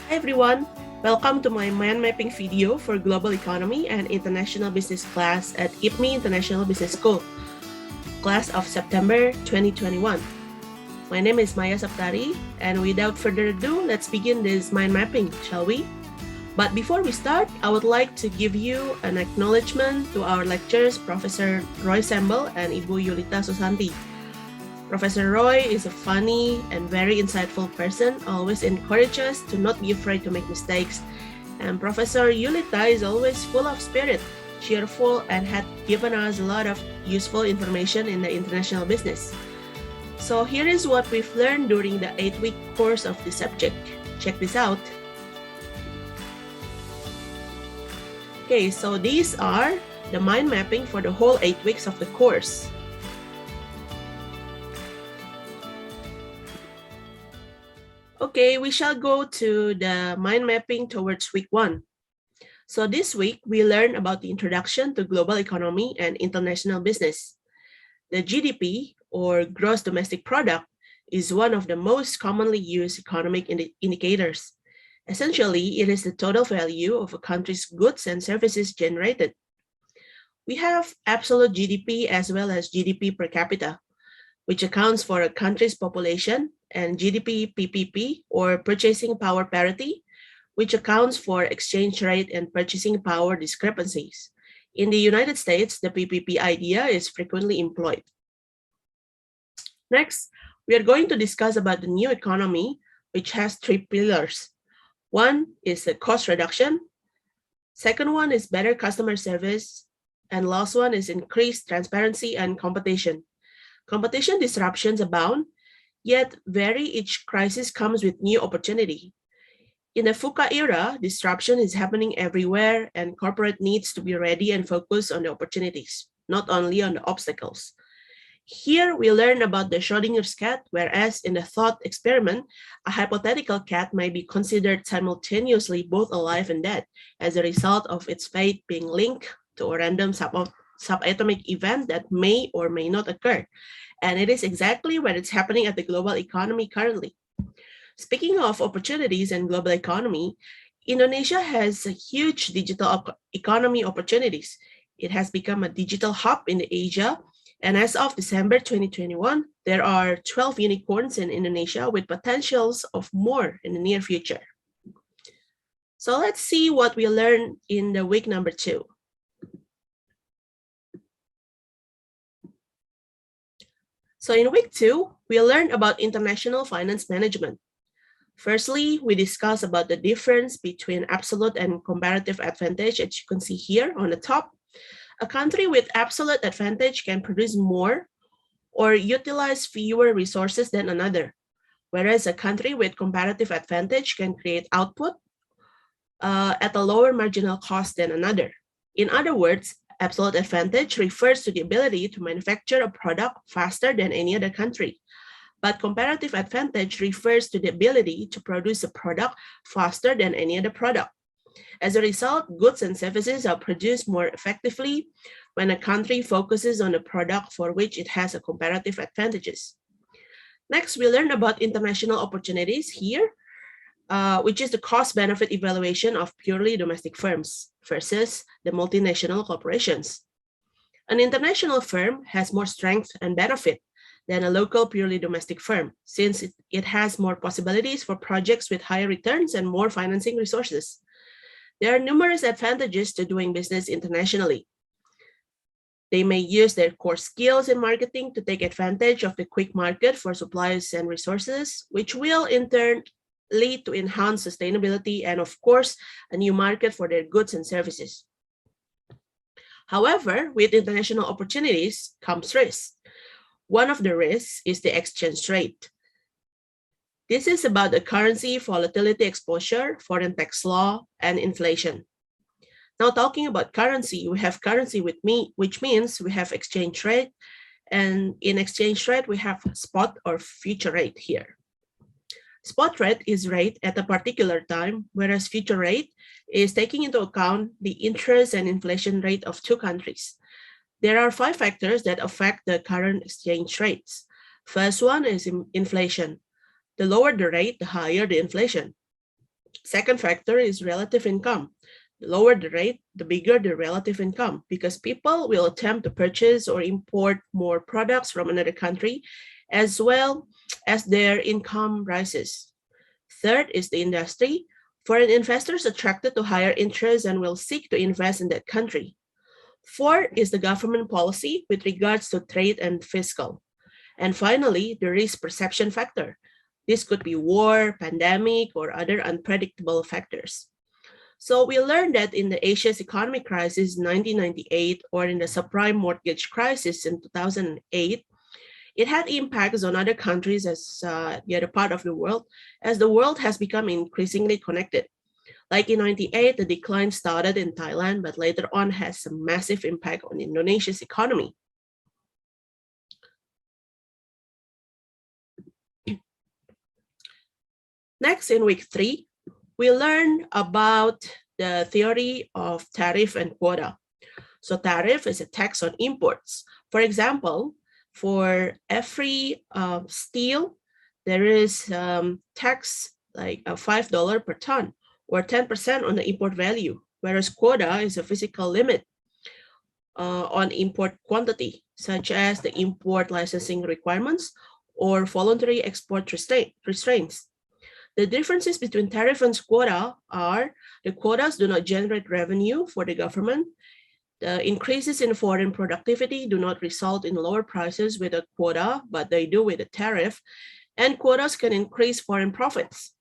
Hi everyone, welcome to my mind mapping video for Global Economy and International Business class at IPMI International Business School, class of September 2021. My name is Maya Saptari, and without further ado, let's begin this mind mapping, shall we? But before we start, I would like to give you an acknowledgement to our lecturers, Professor Roy Sembel and Ibu Yulita Susanti. Professor Roy is a funny and very insightful person, always encourages us to not be afraid to make mistakes. And Professor Yulita is always full of spirit, cheerful, and had given us a lot of useful information in the international business. So here is what we've learned during the 8-week course of this subject. Check this out. Okay, so these are the mind mapping for the whole 8 weeks of the course. Okay, we shall go to the mind mapping towards week 1. So this week, we learn about the introduction to global economy and international business. The GDP, or gross domestic product, is one of the most commonly used economic indicators. Essentially, it is the total value of a country's goods and services generated. We have absolute GDP as well as GDP per capita, which accounts for a country's population, and GDP PPP, or purchasing power parity, which accounts for exchange rate and purchasing power discrepancies. In the United States, the PPP idea is frequently employed. Next, we are going to discuss about the new economy, which has 3 pillars. One is the cost reduction. Second one is better customer service. And last one is increased transparency and competition. Competition disruptions abound, yet each crisis comes with new opportunity. In the VUCA era, disruption is happening everywhere, and corporate needs to be ready and focus on the opportunities, not only on the obstacles. Here we learn about the Schrodinger's cat, whereas in the thought experiment, a hypothetical cat may be considered simultaneously both alive and dead as a result of its fate being linked to a random subatomic event that may or may not occur. And it is exactly what is happening at the global economy currently. Speaking of opportunities and global economy, Indonesia has a huge digital economy opportunities. It has become a digital hub in Asia, and as of December 2021, there are 12 unicorns in Indonesia with potentials of more in the near future. So let's see what we learned in the week number 2. So in week 2, we learned about international finance management. Firstly, we discussed about the difference between absolute and comparative advantage, as you can see here on the top. A country with absolute advantage can produce more or utilize fewer resources than another, whereas a country with comparative advantage can create output at a lower marginal cost than another. In other words, absolute advantage refers to the ability to manufacture a product faster than any other country. But comparative advantage refers to the ability to produce a product faster than any other product. As a result, goods and services are produced more effectively when a country focuses on a product for which it has a comparative advantages. Next, we learn about international opportunities here, which is the cost-benefit evaluation of purely domestic firms versus the multinational corporations. An international firm has more strength and benefit than a local purely domestic firm, since it has more possibilities for projects with higher returns and more financing resources. There are numerous advantages to doing business internationally. They may use their core skills in marketing to take advantage of the quick market for supplies and resources, which will in turn lead to enhanced sustainability and, of course, a new market for their goods and services. However, with international opportunities comes risk. One of the risks is the exchange rate. This is about the currency volatility exposure, foreign tax law, and inflation. Now talking about currency, we have currency which means we have exchange rate, and in exchange rate, we have spot or future rate here. Spot rate is rate at a particular time, whereas future rate is taking into account the interest and inflation rate of two countries. There are 5 factors that affect the current exchange rates. First one is inflation. The lower the rate, the higher the inflation. Second factor is relative income. The lower the rate, the bigger the relative income, because people will attempt to purchase or import more products from another country as well as their income rises. Third is the industry. Foreign investors attracted to higher interest and will seek to invest in that country. Fourth is the government policy with regards to trade and fiscal. And finally, the risk perception factor. This could be war, pandemic, or other unpredictable factors. So we learned that in the Asia's economic crisis in 1998 or in the subprime mortgage crisis in 2008, it had impacts on other countries as the other part of the world, as the world has become increasingly connected. Like in 98, the decline started in Thailand, but later on has a massive impact on Indonesia's economy. Next, in week 3, we learn about the theory of tariff and quota. So tariff is a tax on imports. For example, for every steel, there is tax like $5 per ton or 10% on the import value, whereas quota is a physical limit on import quantity, such as the import licensing requirements or voluntary export restraints. The differences between tariff and quota are the quotas do not generate revenue for the government. The increases in foreign productivity do not result in lower prices with a quota, but they do with a tariff, and quotas can increase foreign profits.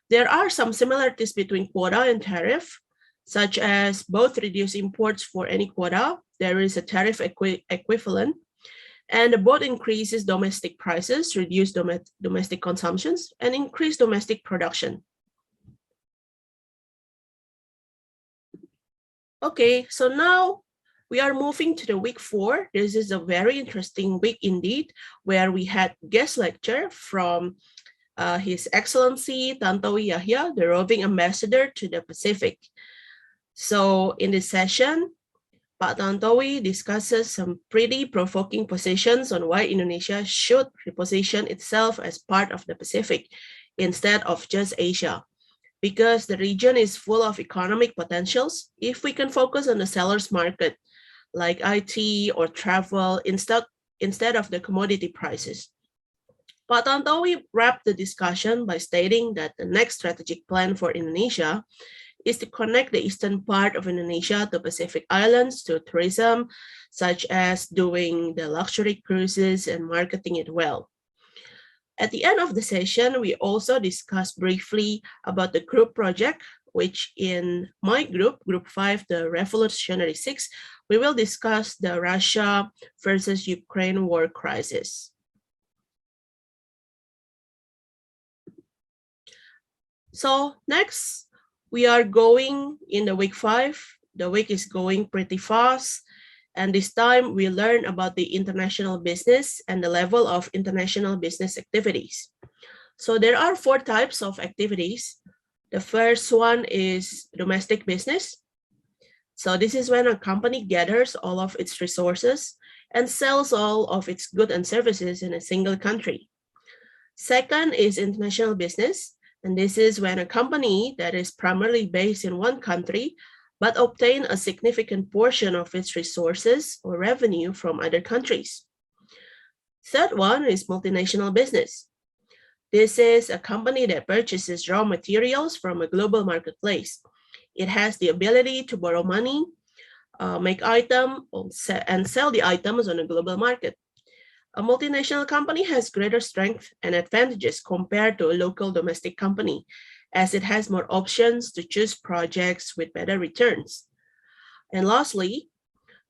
There are some similarities between quota and tariff, such as both reduce imports for any quota, there is a tariff equivalent, and both increases domestic prices, reduce domestic consumptions, and increase domestic production. Okay, so now we are moving to the week 4. This is a very interesting week indeed, where we had guest lecture from His Excellency Tantowi Yahya, the roving ambassador to the Pacific. So in this session, Pak Tantowi discusses some pretty provoking positions on why Indonesia should reposition itself as part of the Pacific instead of just Asia. Because the region is full of economic potentials, if we can focus on the seller's market, like IT or travel, instead of the commodity prices. Pak Tantowi wrapped the discussion by stating that the next strategic plan for Indonesia is to connect the eastern part of Indonesia to Pacific Islands to tourism, such as doing the luxury cruises and marketing it well. At the end of the session, we also discussed briefly about the group project, which in my group, Group 5, the Revolutionary 6, we will discuss the Russia versus Ukraine war crisis. So next, we are going in the week 5. The week is going pretty fast. And this time we learn about the international business and the level of international business activities. So there are 4 types of activities. The first one is domestic business. So this is when a company gathers all of its resources and sells all of its goods and services in a single country. Second is international business. And this is when a company that is primarily based in one country but obtain a significant portion of its resources or revenue from other countries. Third one is multinational business. This is a company that purchases raw materials from a global marketplace. It has the ability to borrow money, make items, and sell the items on a global market. A multinational company has greater strength and advantages compared to a local domestic company, as it has more options to choose projects with better returns. And lastly,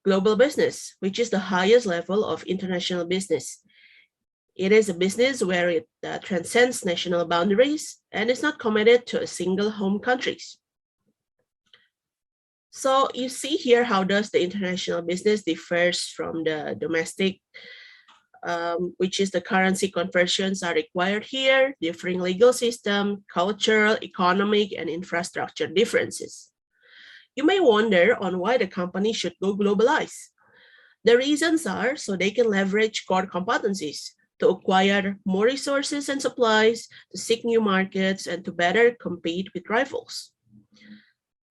global business, which is the highest level of international business. It is a business where it transcends national boundaries and is not committed to a single home countries. So you see here how does the international business differs from the domestic, which is the currency conversions are required here, differing legal system, cultural, economic, and infrastructure differences. You may wonder on why the company should go globalize. The reasons are so they can leverage core competencies, to acquire more resources and supplies, to seek new markets, and to better compete with rivals.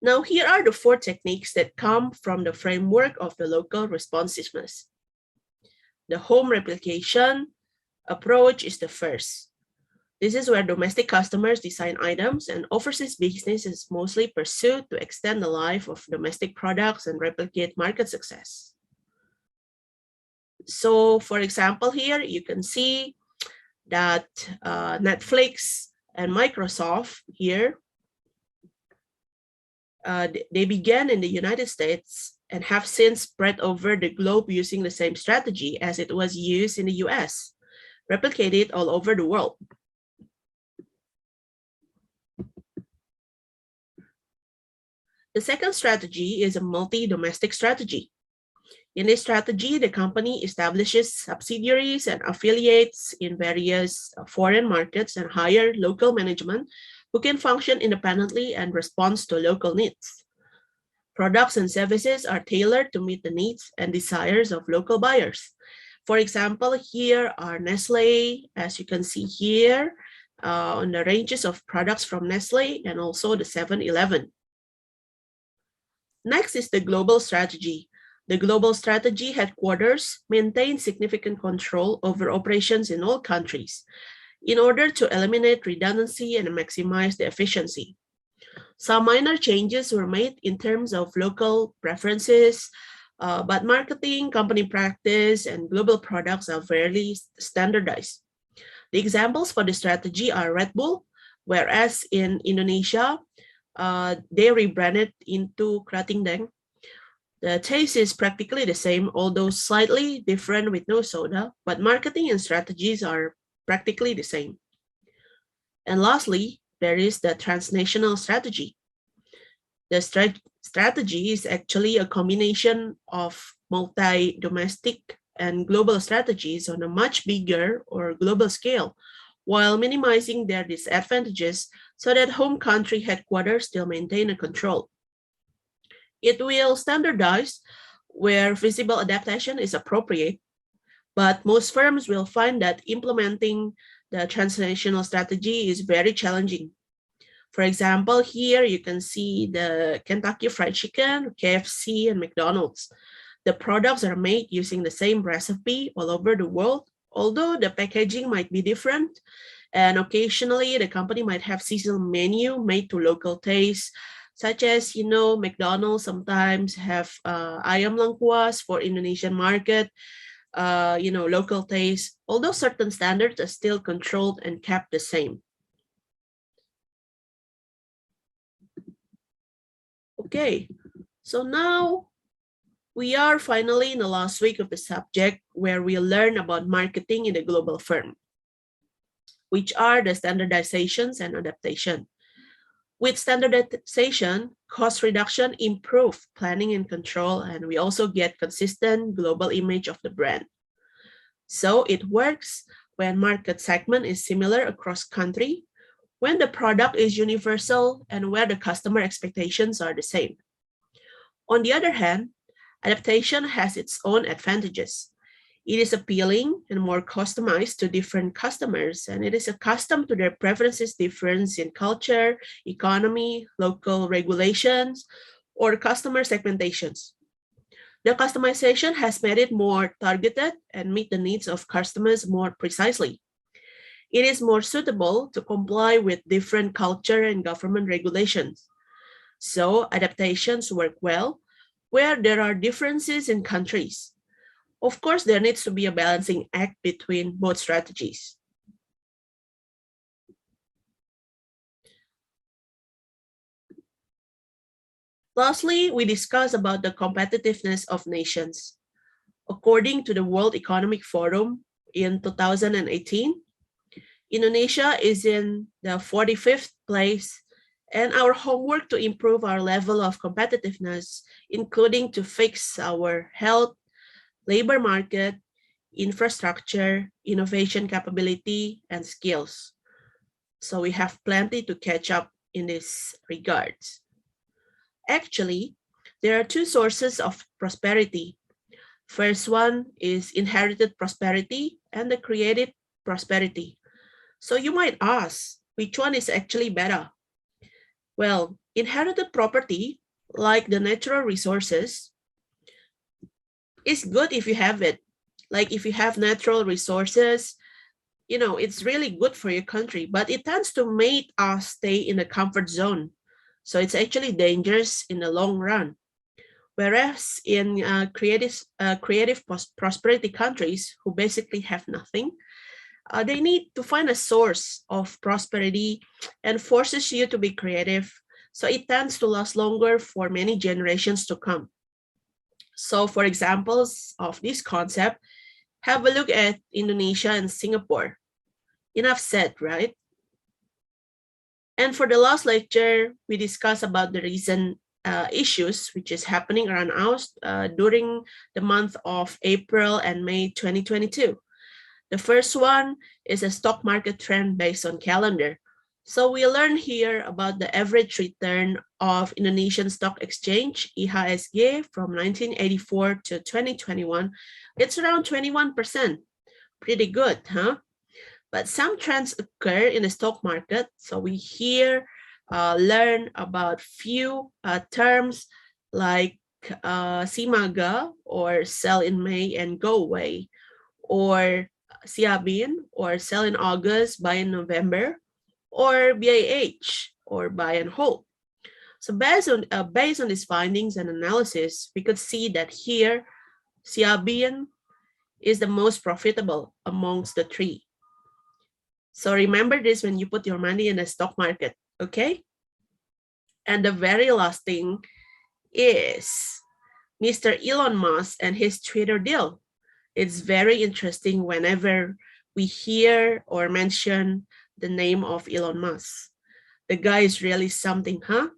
Now, here are the 4 techniques that come from the framework of the local responsiveness. The home replication approach is the first. This is where domestic customers design items and overseas businesses mostly pursue to extend the life of domestic products and replicate market success. So, for example, here you can see that Netflix and Microsoft here, they began in the United States and have since spread over the globe using the same strategy as it was used in the US, replicated all over the world. The second strategy is a multi-domestic strategy. In this strategy, the company establishes subsidiaries and affiliates in various foreign markets and hire local management who can function independently and respond to local needs. Products and services are tailored to meet the needs and desires of local buyers. For example, here are Nestle, as you can see here, on the ranges of products from Nestle and also the 7-Eleven. Next is the global strategy. The global strategy headquarters maintain significant control over operations in all countries in order to eliminate redundancy and maximize the efficiency. Some minor changes were made in terms of local preferences, but marketing, company practice, and global products are fairly standardized. The examples for the strategy are Red Bull, whereas in Indonesia, they rebranded into Krating Deng. The taste is practically the same, although slightly different with no soda, but marketing and strategies are practically the same. And lastly, there is the transnational strategy. The strategy is actually a combination of multi-domestic and global strategies on a much bigger or global scale, while minimizing their disadvantages so that home country headquarters still maintain a control. It will standardize where visible adaptation is appropriate, but most firms will find that implementing the transnational strategy is very challenging. For example, here you can see the Kentucky Fried Chicken, KFC, and McDonald's. The products are made using the same recipe all over the world, although the packaging might be different, and occasionally the company might have seasonal menu made to local tastes, such as, McDonald's sometimes have ayam lengkuas for Indonesian market, local taste, although certain standards are still controlled and kept the same. Okay, so now we are finally in the last week of the subject where we learn about marketing in a global firm, which are the standardizations and adaptation. With standardization, cost reduction improve planning and control, and we also get consistent global image of the brand. So it works when market segment is similar across country, when the product is universal, and where the customer expectations are the same. On the other hand, adaptation has its own advantages. It is appealing and more customized to different customers, and it is accustomed to their preferences difference in culture, economy, local regulations, or customer segmentations. The customization has made it more targeted and meet the needs of customers more precisely. It is more suitable to comply with different culture and government regulations. So adaptations work well where there are differences in countries. Of course, there needs to be a balancing act between both strategies. Lastly, we discuss about the competitiveness of nations. According to the World Economic Forum in 2018, Indonesia is in the 45th place, and our homework to improve our level of competitiveness, including to fix our health, labor market, infrastructure, innovation capability, and skills. So we have plenty to catch up in this regards. Actually, there are two sources of prosperity. First one is inherited prosperity and the created prosperity. So you might ask, which one is actually better? Well, inherited property, like the natural resources, is good if you have it. Like if you have natural resources, it's really good for your country, but it tends to make us stay in the comfort zone. So it's actually dangerous in the long run. Whereas in creative prosperity countries who basically have nothing, they need to find a source of prosperity and forces you to be creative. So it tends to last longer for many generations to come. So for examples of this concept, have a look at Indonesia and Singapore. Enough said, right? And for the last lecture, we discussed about the recent issues which is happening around us during the month of April and May 2022. The first one is a stock market trend based on calendar. So we learned here about the average return of Indonesian Stock Exchange, IHSG, from 1984 to 2021. It's around 21%. Pretty good, huh? But some trends occur in the stock market. So we here learn about few terms like simaga, or sell in May and go away, or siabin, or sell in August, buy in November, or BAH, or buy and hold. So based on these findings and analysis, we could see that here siabin is the most profitable amongst the three. So remember this when you put your money in the stock market, okay? And the very last thing is Mr. Elon Musk and his Twitter deal. It's very interesting whenever we hear or mention the name of Elon Musk. The guy is really something, huh?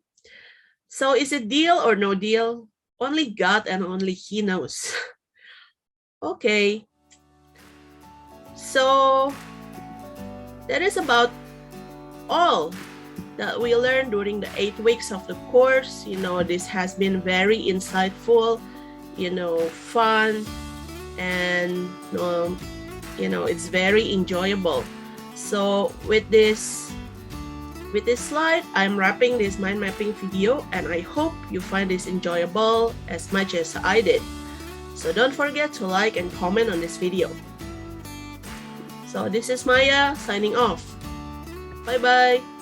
So is it deal or no deal? Only God and only he knows. Okay. So that is about all that we learned during the 8 weeks of the course. This has been very insightful, fun, and it's very enjoyable. So with this slide, I'm wrapping this mind mapping video, and I hope you find this enjoyable as much as I did. So don't forget to like and comment on this video. So this is Maya signing off. Bye-bye.